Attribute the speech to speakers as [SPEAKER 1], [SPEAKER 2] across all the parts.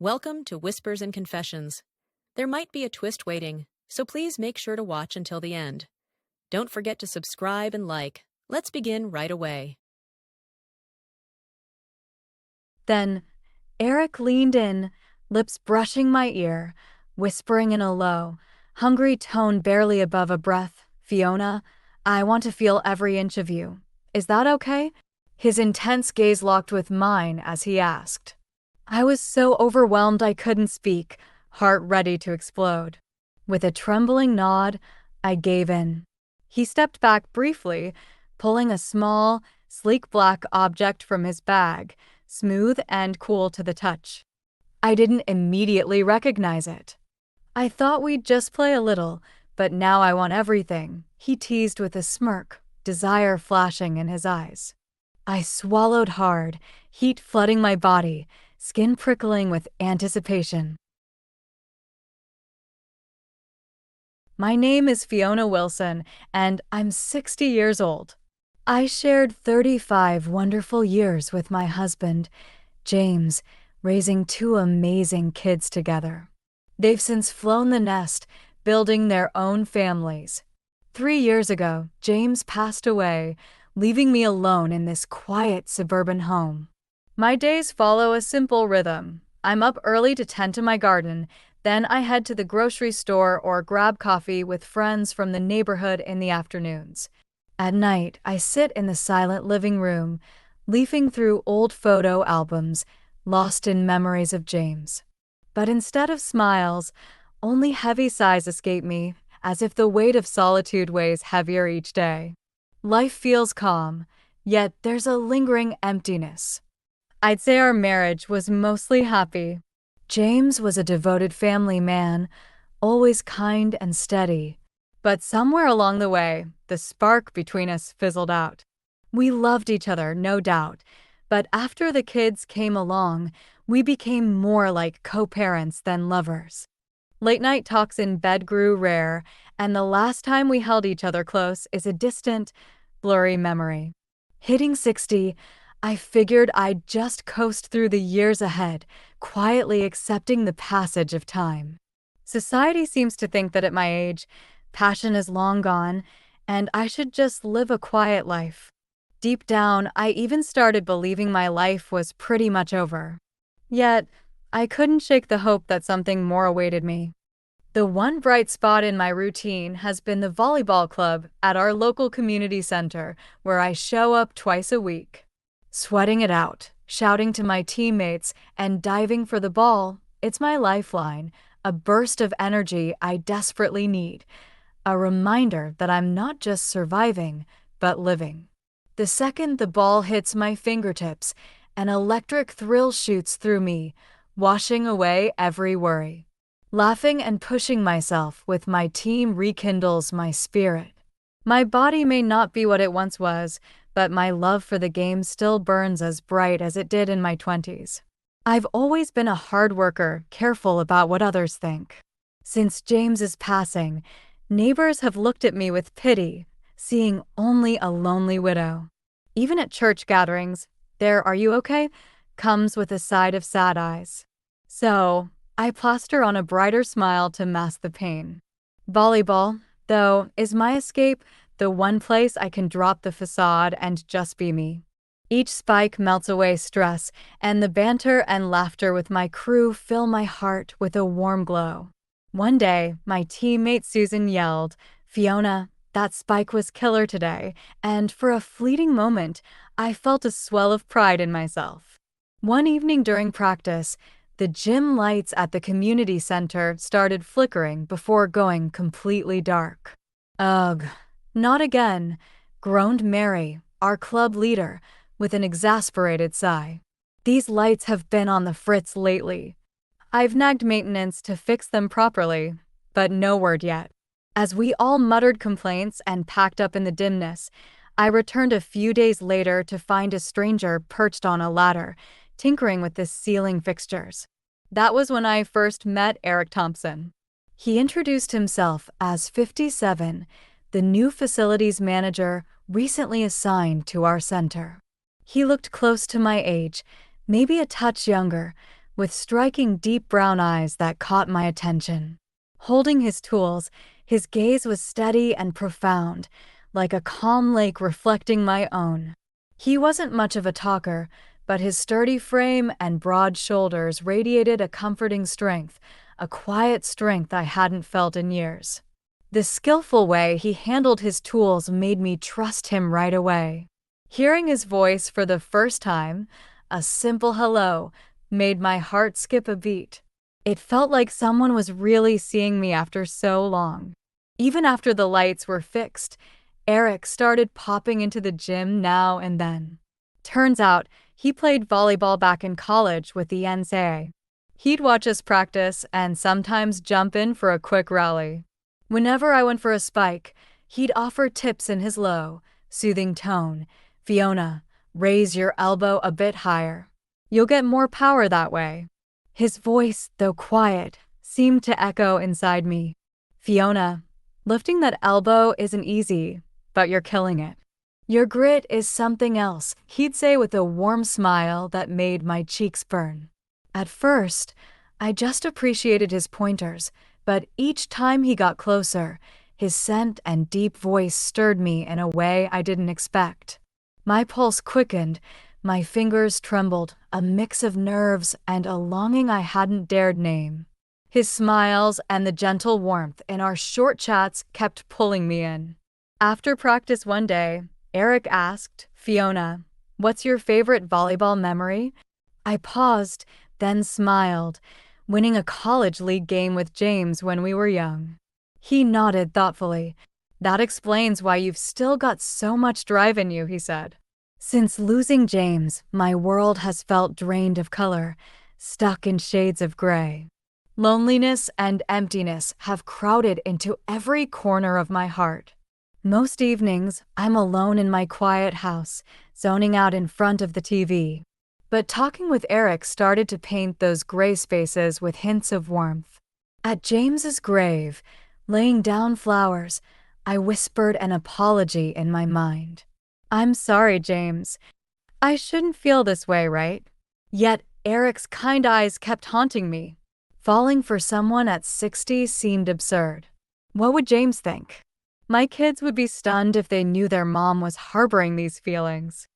[SPEAKER 1] Welcome to Whispers and Confessions. There might be a twist waiting, so please make sure to watch until the end. Don't forget to subscribe and like. Let's begin right away.
[SPEAKER 2] Then Eric leaned in, lips brushing my ear, whispering in a low, hungry tone barely above a breath, "Fiona, I want to feel every inch of you. Is that okay?" His intense gaze locked with mine as he asked. I was so overwhelmed I couldn't speak, heart ready to explode. With a trembling nod, I gave in. He stepped back briefly, pulling a small, sleek black object from his bag, smooth and cool to the touch. I didn't immediately recognize it. "I thought we'd just play a little, but now I want everything," he teased with a smirk, desire flashing in his eyes. I swallowed hard, heat flooding my body, skin prickling with anticipation. My name is Fiona Wilson, and I'm 60 years old. I shared 35 wonderful years with my husband, James, raising two amazing kids together. They've since flown the nest, building their own families. 3 years ago, James passed away, leaving me alone in this quiet suburban home. My days follow a simple rhythm. I'm up early to tend to my garden, then I head to the grocery store or grab coffee with friends from the neighborhood in the afternoons. At night, I sit in the silent living room, leafing through old photo albums, lost in memories of James. But instead of smiles, only heavy sighs escape me, as if the weight of solitude weighs heavier each day. Life feels calm, yet there's a lingering emptiness. I'd say our marriage was mostly happy. James was a devoted family man, always kind and steady. But somewhere along the way, the spark between us fizzled out. We loved each other, no doubt, but after the kids came along, we became more like co-parents than lovers. Late-night talks in bed grew rare, and the last time we held each other close is a distant, blurry memory. Hitting 60, I figured I'd just coast through the years ahead, quietly accepting the passage of time. Society seems to think that at my age, passion is long gone, and I should just live a quiet life. Deep down, I even started believing my life was pretty much over. Yet, I couldn't shake the hope that something more awaited me. The one bright spot in my routine has been the volleyball club at our local community center, where I show up twice a week. Sweating it out, shouting to my teammates, and diving for the ball, it's my lifeline, a burst of energy I desperately need, a reminder that I'm not just surviving, but living. The second the ball hits my fingertips, an electric thrill shoots through me, washing away every worry. Laughing and pushing myself with my team rekindles my spirit. My body may not be what it once was, but my love for the game still burns as bright as it did in my 20s. I've always been a hard worker, careful about what others think. Since James's passing, neighbors have looked at me with pity, seeing only a lonely widow. Even at church gatherings, their "are you okay?" comes with a side of sad eyes. So, I plaster on a brighter smile to mask the pain. Volleyball, though, is my escape, the one place I can drop the facade and just be me. Each spike melts away stress, and the banter and laughter with my crew fill my heart with a warm glow. One day, my teammate Susan yelled, "Fiona, that spike was killer today," and for a fleeting moment, I felt a swell of pride in myself. One evening during practice, the gym lights at the community center started flickering before going completely dark. "Ugh, not again," groaned Mary, our club leader, with an exasperated sigh. "These lights have been on the fritz lately. I've nagged maintenance to fix them properly, but no word yet." As we all muttered complaints and packed up in the dimness, I returned a few days later to find a stranger perched on a ladder, tinkering with the ceiling fixtures. That was when I first met Eric Thompson. He introduced himself as 57, the new facilities manager recently assigned to our center. He looked close to my age, maybe a touch younger, with striking deep brown eyes that caught my attention. Holding his tools, his gaze was steady and profound, like a calm lake reflecting my own. He wasn't much of a talker, but his sturdy frame and broad shoulders radiated a comforting strength, a quiet strength I hadn't felt in years. The skillful way he handled his tools made me trust him right away. Hearing his voice for the first time, a simple hello, made my heart skip a beat. It felt like someone was really seeing me after so long. Even after the lights were fixed, Eric started popping into the gym now and then. Turns out, he played volleyball back in college with the NCAA. He'd watch us practice and sometimes jump in for a quick rally. Whenever I went for a spike, he'd offer tips in his low, soothing tone. "Fiona, raise your elbow a bit higher. You'll get more power that way." His voice, though quiet, seemed to echo inside me. "Fiona, lifting that elbow isn't easy, but you're killing it. Your grit is something else," he'd say with a warm smile that made my cheeks burn. At first, I just appreciated his pointers, but each time he got closer, his scent and deep voice stirred me in a way I didn't expect. My pulse quickened, my fingers trembled, a mix of nerves and a longing I hadn't dared name. His smiles and the gentle warmth in our short chats kept pulling me in. After practice one day, Eric asked, "Fiona, what's your favorite volleyball memory?" I paused, then smiled, winning a college league game with James when we were young. He nodded thoughtfully. "That explains why you've still got so much drive in you," he said. Since losing James, my world has felt drained of color, stuck in shades of gray. Loneliness and emptiness have crowded into every corner of my heart. Most evenings, I'm alone in my quiet house, zoning out in front of the TV. But talking with Eric started to paint those gray spaces with hints of warmth. At James's grave, laying down flowers, I whispered an apology in my mind. "I'm sorry, James. I shouldn't feel this way, right?" Yet Eric's kind eyes kept haunting me. Falling for someone at 60 seemed absurd. What would James think? My kids would be stunned if they knew their mom was harboring these feelings.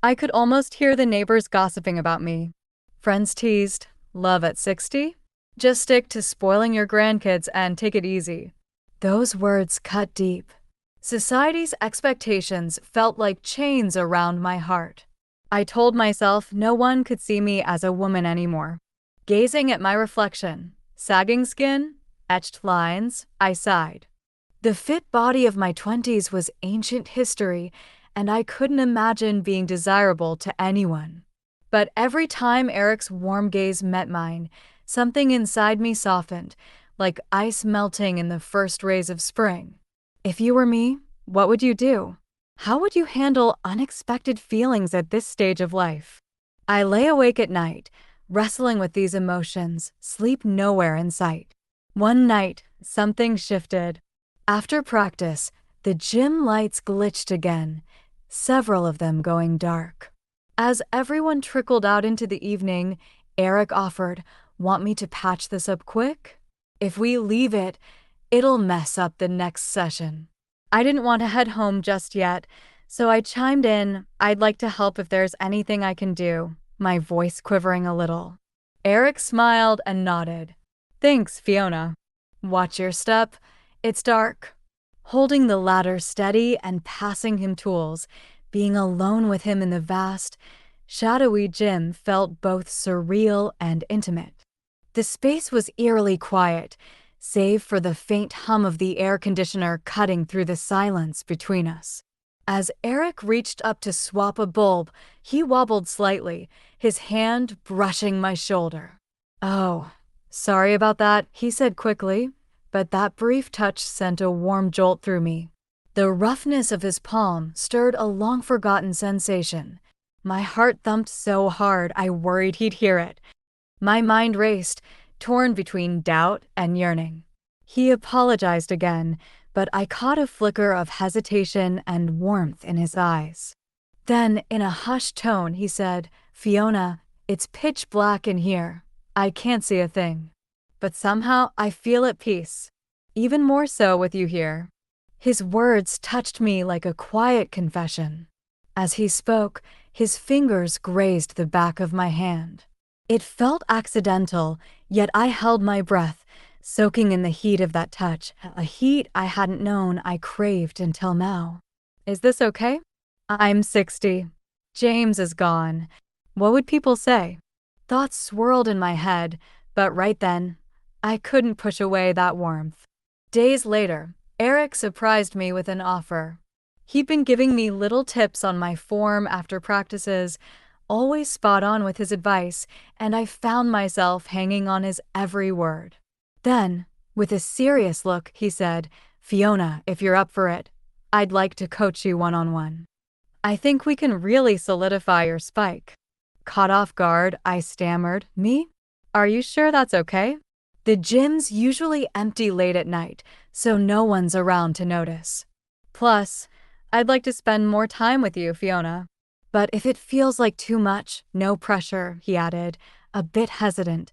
[SPEAKER 2] I could almost hear the neighbors gossiping about me. Friends teased, "Love at 60? Just stick to spoiling your grandkids and take it easy." Those words cut deep. Society's expectations felt like chains around my heart. I told myself no one could see me as a woman anymore. Gazing at my reflection, sagging skin, etched lines, I sighed. The fit body of my 20s was ancient history, and I couldn't imagine being desirable to anyone. But every time Eric's warm gaze met mine, something inside me softened, like ice melting in the first rays of spring. If you were me, what would you do? How would you handle unexpected feelings at this stage of life? I lay awake at night, wrestling with these emotions, sleep nowhere in sight. One night, something shifted. After practice, the gym lights glitched again, several of them going dark. As everyone trickled out into the evening, Eric offered, "Want me to patch this up quick? If we leave it, it'll mess up the next session." I didn't want to head home just yet, so I chimed in, "I'd like to help if there's anything I can do," my voice quivering a little. Eric smiled and nodded. "Thanks, Fiona. Watch your step. It's dark." Holding the ladder steady and passing him tools, being alone with him in the vast, shadowy gym felt both surreal and intimate. The space was eerily quiet, save for the faint hum of the air conditioner cutting through the silence between us. As Eric reached up to swap a bulb, he wobbled slightly, his hand brushing my shoulder. "Oh, sorry about that," he said quickly, but that brief touch sent a warm jolt through me. The roughness of his palm stirred a long-forgotten sensation. My heart thumped so hard I worried he'd hear it. My mind raced, torn between doubt and yearning. He apologized again, but I caught a flicker of hesitation and warmth in his eyes. Then, in a hushed tone, he said, "Fiona, it's pitch black in here. I can't see a thing. But somehow I feel at peace. Even more so with you here. His words touched me like a quiet confession. As he spoke, his fingers grazed the back of my hand. It felt accidental, yet I held my breath, soaking in the heat of that touch, a heat I hadn't known I craved until now. Is this okay? I'm 60. James is gone. What would people say? Thoughts swirled in my head, but right then, I couldn't push away that warmth. Days later, Eric surprised me with an offer. He'd been giving me little tips on my form after practices, always spot on with his advice, and I found myself hanging on his every word. Then, with a serious look, he said, "Fiona, if you're up for it, I'd like to coach you one-on-one. I think we can really solidify your spike." Caught off guard, I stammered, "Me? Are you sure that's okay? The gym's usually empty late at night, so no one's around to notice. Plus, I'd like to spend more time with you, Fiona. But if it feels like too much, no pressure," he added, a bit hesitant,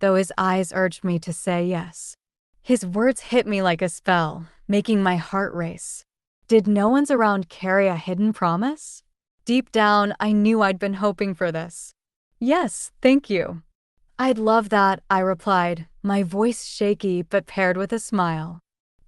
[SPEAKER 2] though his eyes urged me to say yes. His words hit me like a spell, making my heart race. Did no one's around carry a hidden promise? Deep down, I knew I'd been hoping for this. "Yes, thank you." "I'd love that," I replied, my voice shaky but paired with a smile.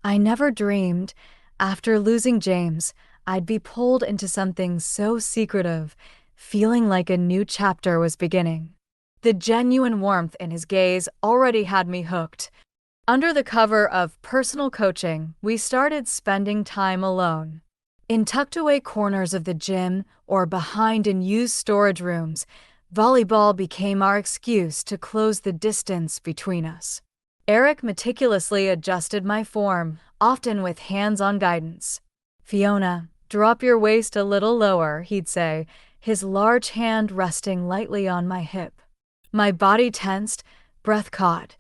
[SPEAKER 2] I never dreamed, after losing James, I'd be pulled into something so secretive, feeling like a new chapter was beginning. The genuine warmth in his gaze already had me hooked. Under the cover of personal coaching, we started spending time alone. In tucked-away corners of the gym or behind unused storage rooms, volleyball became our excuse to close the distance between us. Eric meticulously adjusted my form, often with hands-on guidance. "Fiona, drop your waist a little lower," he'd say, his large hand resting lightly on my hip. My body tensed, breath caught,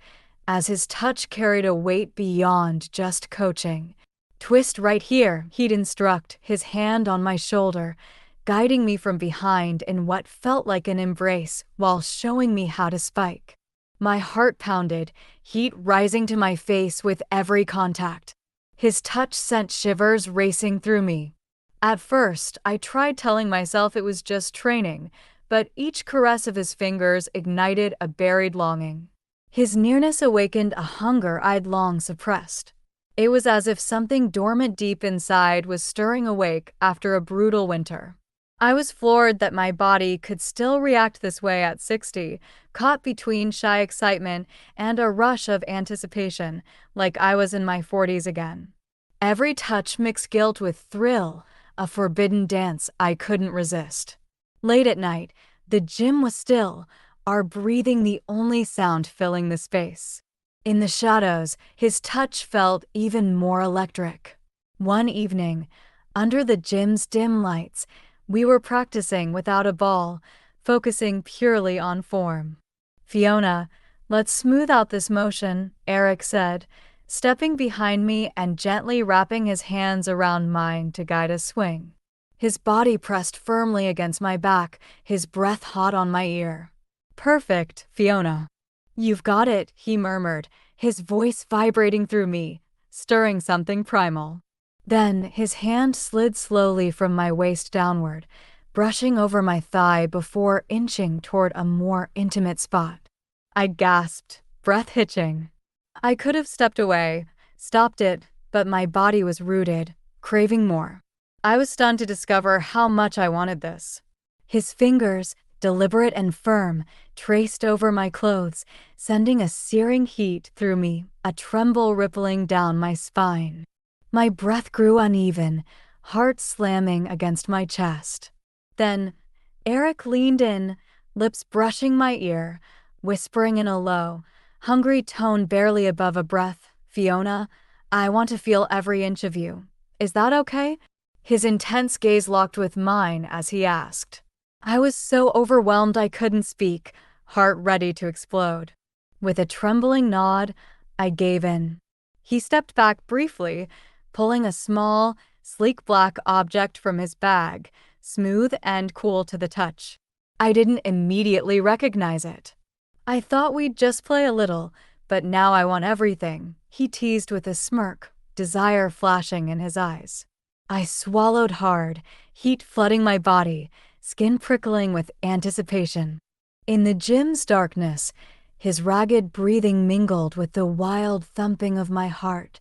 [SPEAKER 2] as his touch carried a weight beyond just coaching. "Twist right here," he'd instruct, his hand on my shoulder, guiding me from behind in what felt like an embrace while showing me how to spike. My heart pounded, heat rising to my face with every contact. His touch sent shivers racing through me. At first, I tried telling myself it was just training, but each caress of his fingers ignited a buried longing. His nearness awakened a hunger I'd long suppressed. It was as if something dormant deep inside was stirring awake after a brutal winter. I was floored that my body could still react this way at 60, caught between shy excitement and a rush of anticipation, like I was in my 40s again. Every touch mixed guilt with thrill, a forbidden dance I couldn't resist. Late at night, the gym was still, our breathing the only sound filling the space. In the shadows, his touch felt even more electric. One evening, under the gym's dim lights, we were practicing without a ball, focusing purely on form. "Fiona, let's smooth out this motion," Eric said, stepping behind me and gently wrapping his hands around mine to guide a swing. His body pressed firmly against my back, his breath hot on my ear. "Perfect, Fiona." "You've got it," he murmured, his voice vibrating through me, stirring something primal. Then his hand slid slowly from my waist downward, brushing over my thigh before inching toward a more intimate spot. I gasped, breath hitching. I could have stepped away, stopped it, but my body was rooted, craving more. I was stunned to discover how much I wanted this. His fingers, deliberate and firm, traced over my clothes, sending a searing heat through me, a tremble rippling down my spine. My breath grew uneven, heart slamming against my chest. Then, Eric leaned in, lips brushing my ear, whispering in a low, hungry tone barely above a breath, "Fiona, I want to feel every inch of you. Is that okay?" His intense gaze locked with mine as he asked. I was so overwhelmed I couldn't speak, heart ready to explode. With a trembling nod, I gave in. He stepped back briefly, pulling a small, sleek black object from his bag, smooth and cool to the touch. I didn't immediately recognize it. I thought we'd just play a little, but now I want everything, he teased with a smirk, desire flashing in his eyes. I swallowed hard, heat flooding my body, skin prickling with anticipation. In the gym's darkness, his ragged breathing mingled with the wild thumping of my heart,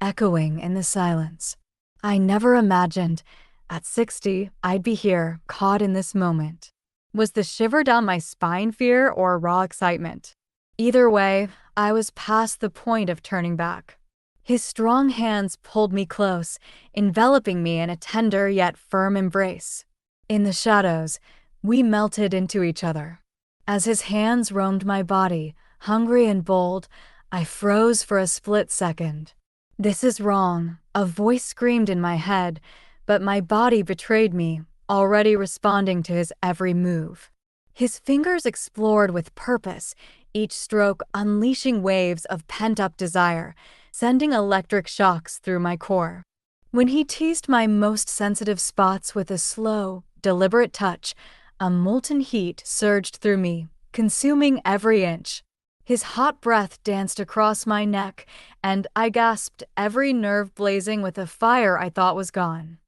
[SPEAKER 2] echoing in the silence. I never imagined, at 60, I'd be here, caught in this moment. Was the shiver down my spine fear or raw excitement? Either way, I was past the point of turning back. His strong hands pulled me close, enveloping me in a tender yet firm embrace. In the shadows, we melted into each other. As his hands roamed my body, hungry and bold, I froze for a split second. "This is wrong," a voice screamed in my head, but my body betrayed me, already responding to his every move. His fingers explored with purpose, each stroke unleashing waves of pent-up desire, sending electric shocks through my core. When he teased my most sensitive spots with a slow, deliberate touch, a molten heat surged through me, consuming every inch. His hot breath danced across my neck, and I gasped, every nerve blazing with a fire I thought was gone.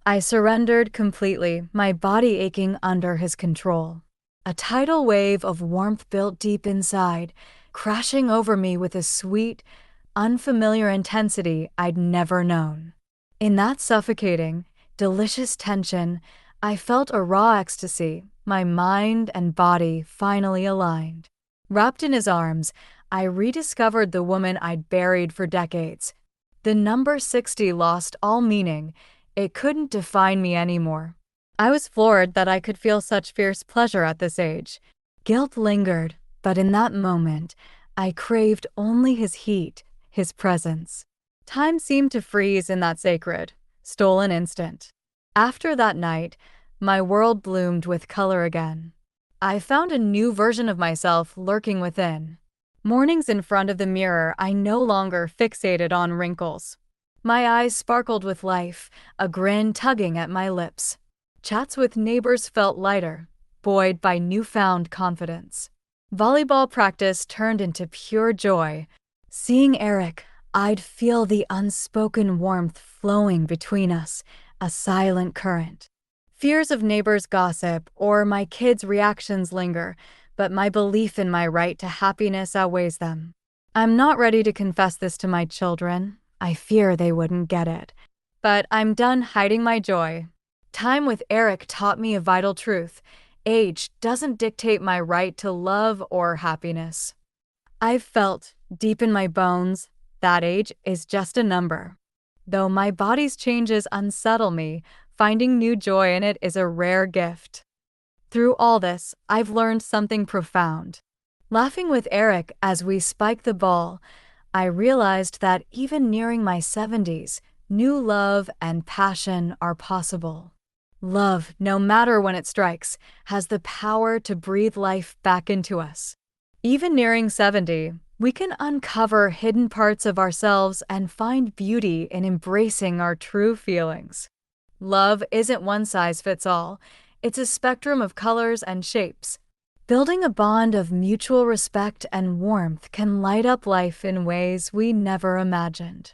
[SPEAKER 2] I surrendered completely, my body aching under his control. A tidal wave of warmth built deep inside, crashing over me with a sweet, unfamiliar intensity I'd never known. In that suffocating, delicious tension, I felt a raw ecstasy, my mind and body finally aligned. Wrapped in his arms, I rediscovered the woman I'd buried for decades. The number 60 lost all meaning. It couldn't define me anymore. I was floored that I could feel such fierce pleasure at this age. Guilt lingered, but in that moment, I craved only his heat, his presence. Time seemed to freeze in that sacred, stolen instant. After that night, my world bloomed with color again. I found a new version of myself lurking within. Mornings in front of the mirror, I no longer fixated on wrinkles. My eyes sparkled with life, a grin tugging at my lips. Chats with neighbors felt lighter, buoyed by newfound confidence. Volleyball practice turned into pure joy. Seeing Eric, I'd feel the unspoken warmth flowing between us, a silent current. Fears of neighbors' gossip or my kids' reactions linger, but my belief in my right to happiness outweighs them. I'm not ready to confess this to my children. I fear they wouldn't get it. But I'm done hiding my joy. Time with Eric taught me a vital truth. Age doesn't dictate my right to love or happiness. I've felt, deep in my bones, that age is just a number. Though my body's changes unsettle me, finding new joy in it is a rare gift. Through all this, I've learned something profound. Laughing with Eric as we spiked the ball, I realized that even nearing my 70s, new love and passion are possible. Love, no matter when it strikes, has the power to breathe life back into us. Even nearing 70, we can uncover hidden parts of ourselves and find beauty in embracing our true feelings. Love isn't one size fits all. It's a spectrum of colors and shapes. Building a bond of mutual respect and warmth can light up life in ways we never imagined.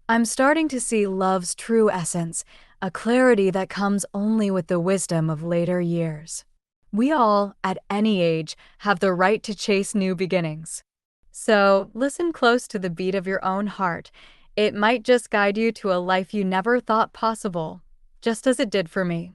[SPEAKER 2] I'm starting to see love's true essence, a clarity that comes only with the wisdom of later years. We all, at any age, have the right to chase new beginnings. So, listen close to the beat of your own heart. It might just guide you to a life you never thought possible, just as it did for me.